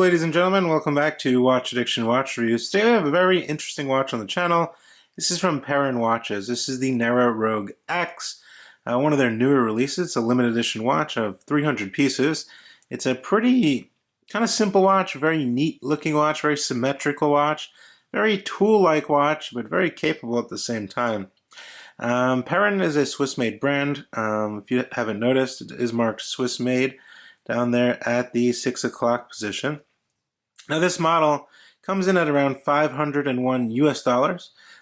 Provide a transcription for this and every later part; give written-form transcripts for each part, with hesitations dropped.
ladies and gentlemen, welcome back to Watch Addiction Watch Reviews. Today we have a very interesting watch on the channel. This is from Peren Watches. This is the Nera Rogue X, one of their newer releases. It's a limited edition watch of 300 pieces. It's a pretty kind of simple watch, very neat looking watch, very symmetrical watch, very tool-like watch, but very capable at the same time. Peren is a Swiss-made brand. If you haven't noticed, it is marked Swiss-made down there at the 6 o'clock position. Now this model comes in at around $501 US.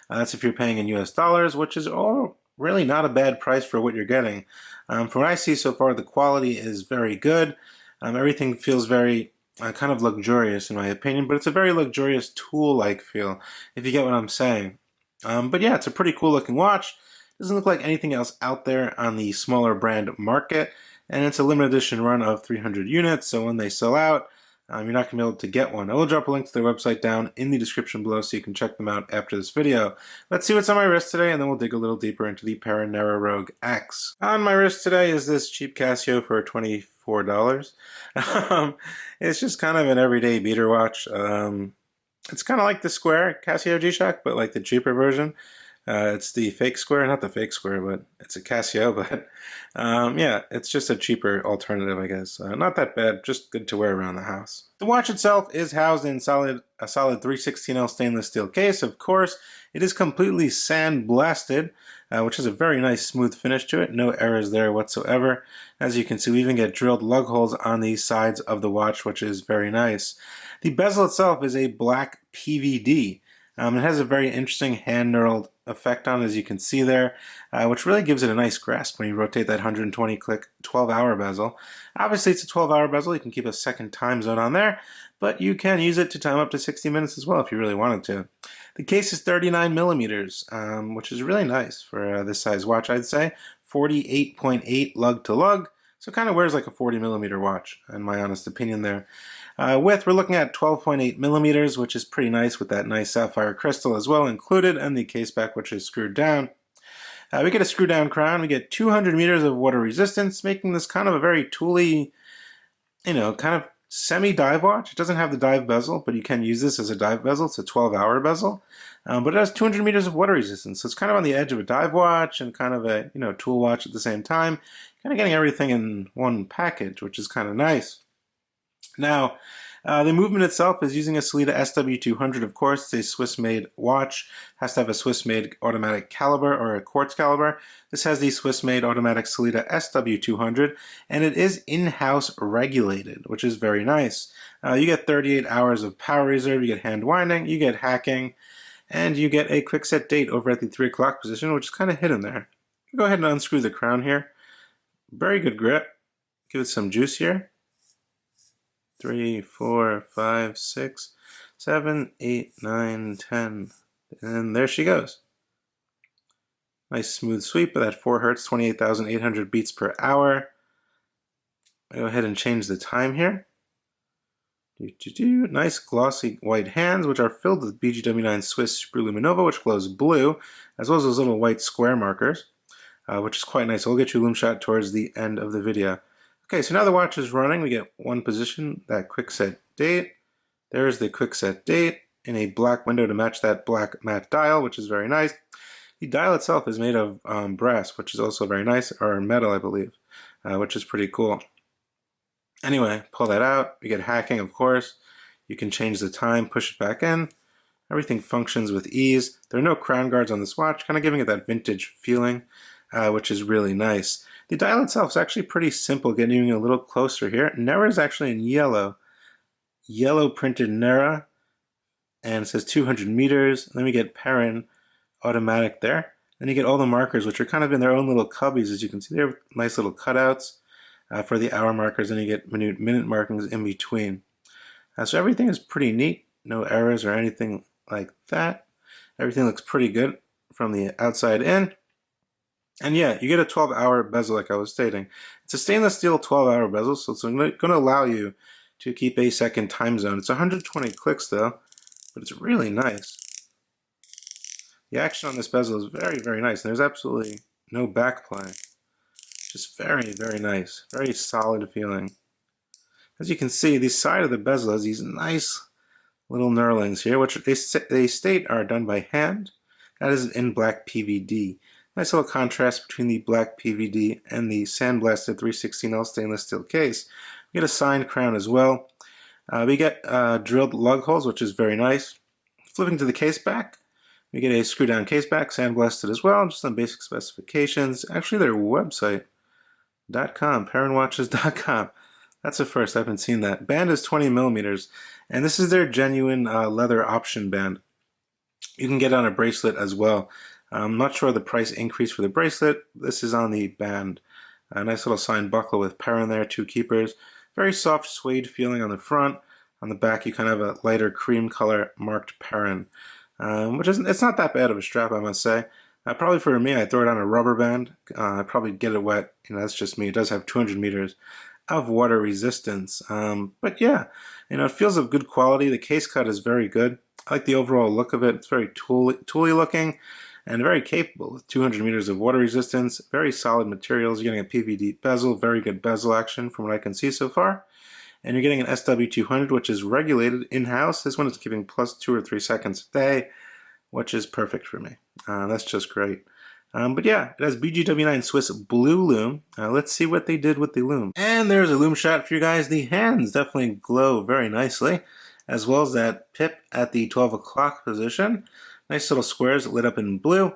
That's if you're paying in US dollars, which is all really not a bad price for what you're getting. From what I see so far, the quality is very good. Everything feels very kind of luxurious in my opinion, but it's a very luxurious tool-like feel, if you get what I'm saying. But yeah, it's a pretty cool looking watch. Doesn't look like anything else out there on the smaller brand market. And it's a limited edition run of 300 units, so when they sell out, you're not going to be able to get one. I will drop a link to their website down in the description below so you can check them out after this video. Let's see what's on my wrist today, and then we'll dig a little deeper into the Peren Nera Rogue X. On my wrist today is this cheap Casio for $24. It's just kind of an everyday beater watch. It's kind of like the Square Casio G-Shock, but like the cheaper version. It's the fake square, not the fake square, but it's a Casio, but yeah, it's just a cheaper alternative, I guess. Not that bad, just good to wear around the house. The watch itself is housed in a solid 316L stainless steel case, of course. It is completely sandblasted, which is a very nice smooth finish to it. No errors there whatsoever. As you can see, we even get drilled lug holes on the sides of the watch, which is very nice. The bezel itself is a black PVD. It has a very interesting hand knurled effect on it, as you can see there, which really gives it a nice grasp when you rotate that 120 click 12-hour bezel. Obviously it's a 12-hour bezel, you can keep a second time zone on there, but you can use it to time up to 60 minutes as well if you really wanted to. The case is 39 millimeters, which is really nice for this size watch, I'd say. 48.8 lug to lug, so it kind of wears like a 40 millimeter watch, in my honest opinion there. Width, we're looking at 12.8 millimeters, which is pretty nice with that nice sapphire crystal as well included, and the case back, which is screwed down. We get a screw down crown, we get 200 meters of water resistance, making this kind of a very tooly, kind of semi-dive watch. It doesn't have the dive bezel, but you can use this as a dive bezel. It's a 12-hour bezel, but it has 200 meters of water resistance, so it's kind of on the edge of a dive watch and kind of a tool watch at the same time, kind of getting everything in one package, which is kind of nice. Now, the movement itself is using a Sellita SW200, of course. It's a Swiss-made watch. Has to have a Swiss-made automatic caliber or a quartz caliber. This has the Swiss-made automatic Sellita SW200, and it is in-house regulated, which is very nice. You get 38 hours of power reserve, you get hand winding, you get hacking, and you get a quick set date over at the 3 o'clock position, which is kind of hidden there. Go ahead and unscrew the crown here. Very good grip. Give it some juice here. 3, 4, 5, 6, 7, 8, 9, 10, and there she goes. Nice smooth sweep of that 4 hertz, 28,800 beats per hour. I'll go ahead and change the time here. Nice glossy white hands, which are filled with BGW9 Swiss Super Luminova, which glows blue, as well as those little white square markers, which is quite nice. I'll get you a Lume shot towards the end of the video. Okay, so now the watch is running. We get one position, that quick set date. There's the quick set date in a black window to match that black matte dial, which is very nice. The dial itself is made of brass, which is also very nice, or metal, I believe, which is pretty cool. Anyway, pull that out. We get hacking, of course. You can change the time, push it back in. Everything functions with ease. There are no crown guards on this watch, kind of giving it that vintage feeling, which is really nice. The dial itself is actually pretty simple, getting you a little closer here. Nera is actually in yellow printed Nera, and it says 200 meters. Then we get Peren automatic there. Then you get all the markers, which are kind of in their own little cubbies, as you can see. They're nice little cutouts for the hour markers, and you get minute markings in between. So everything is pretty neat, no errors or anything like that. Everything looks pretty good from the outside in. And yeah, you get a 12-hour bezel like I was stating. It's a stainless steel 12-hour bezel, so it's going to allow you to keep a second time zone. It's 120 clicks though, but it's really nice. The action on this bezel is very, very nice. And there's absolutely no backplay. Just very, very nice. Very solid feeling. As you can see, the side of the bezel has these nice little knurlings here, which they state are done by hand. That is in black PVD. Nice little contrast between the black PVD and the sandblasted 316L stainless steel case. We get a signed crown as well. We get drilled lug holes, which is very nice. Flipping to the case back, we get a screw down case back, sandblasted as well, just some basic specifications. Actually, their website, perenwatches.com. That's a first, I haven't seen that. Band is 20 millimeters, and this is their genuine leather option band. You can get it on a bracelet as well. I'm not sure the price increase for the bracelet. This is on the band. A nice little signed buckle with Peren there, 2 keepers. Very soft suede feeling on the front. On the back you kind of have a lighter cream color marked Peren, which isn't, it's not that bad of a strap, I must say. Probably for me, I'd throw it on a rubber band. I'd probably get it wet. You know, that's just me. It does have 200 meters of water resistance. But yeah, you know, it feels of good quality. The case cut is very good. I like the overall look of it. It's very tooly looking and very capable with 200 meters of water resistance. Very solid materials. You're getting a PVD bezel, very good bezel action from what I can see so far. And you're getting an SW200, which is regulated in-house. This one is keeping plus 2 or 3 seconds a day, which is perfect for me. That's just great. But yeah, it has BGW9 Swiss Blue Lume. Let's see what they did with the Lume. And there's a Lume shot for you guys. The hands definitely glow very nicely, as well as that pip at the 12 o'clock position. Nice little squares lit up in blue.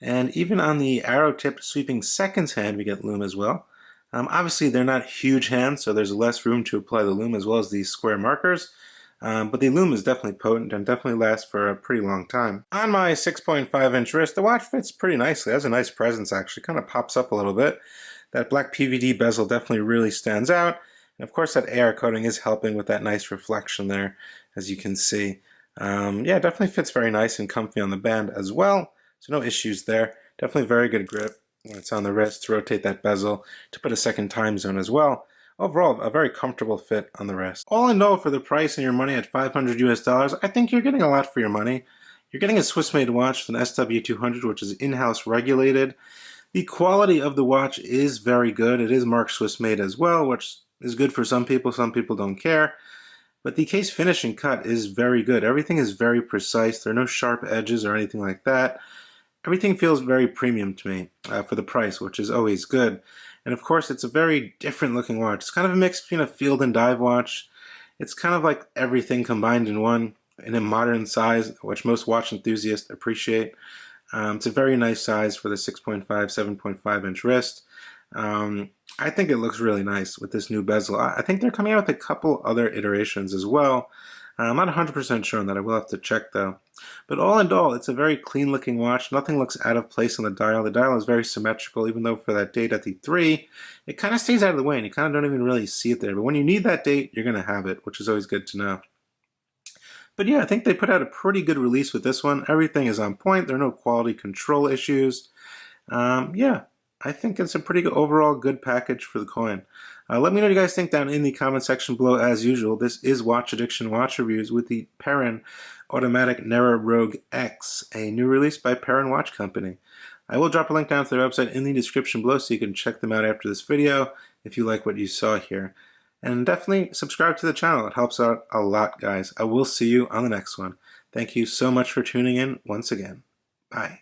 And even on the arrow tip sweeping seconds hand, we get Lume as well. Obviously, they're not huge hands, so there's less room to apply the Lume as well as these square markers. But the Lume is definitely potent and definitely lasts for a pretty long time. On my 6.5-inch wrist, the watch fits pretty nicely. It has a nice presence, actually. Kind of pops up a little bit. That black PVD bezel definitely really stands out. And of course, that AR coating is helping with that nice reflection there, as you can see. Yeah, it definitely fits very nice and comfy on the band as well. So no issues there. Definitely very good grip when it's on the wrist to rotate that bezel, to put a second time zone as well. Overall, a very comfortable fit on the wrist. All in all, for the price and your money at $500 US, I think you're getting a lot for your money. You're getting a Swiss-made watch with an SW200, which is in-house regulated. The quality of the watch is very good. It is marked Swiss-made as well, which is good for some people. Some people don't care. But the case finish and cut is very good. Everything is very precise. There are no sharp edges or anything like that. Everything feels very premium to me for the price, which is always good. And of course, it's a very different looking watch. It's kind of a mix between a field and dive watch. It's kind of like everything combined in one, in a modern size, which most watch enthusiasts appreciate. It's a very nice size for the 6.5, 7.5-inch wrist. I think it looks really nice with this new bezel. I think they're coming out with a couple other iterations as well. I'm not 100% sure on that. I will have to check though. But all in all, it's a very clean looking watch. Nothing looks out of place on the dial. The dial is very symmetrical, even though for that date at the 3, it kind of stays out of the way and you kind of don't even really see it there. But when you need that date, you're going to have it, which is always good to know. But yeah, I think they put out a pretty good release with this one. Everything is on point. There are no quality control issues. Yeah, I think it's a pretty good, overall good package for the coin. Let me know what you guys think down in the comment section below as usual. This is Watch Addiction Watch Reviews with the Peren Automatic Nera Rogue X, a new release by Peren Watch Company. I will drop a link down to their website in the description below so you can check them out after this video if you like what you saw here. And definitely subscribe to the channel. It helps out a lot, guys. I will see you on the next one. Thank you so much for tuning in once again. Bye.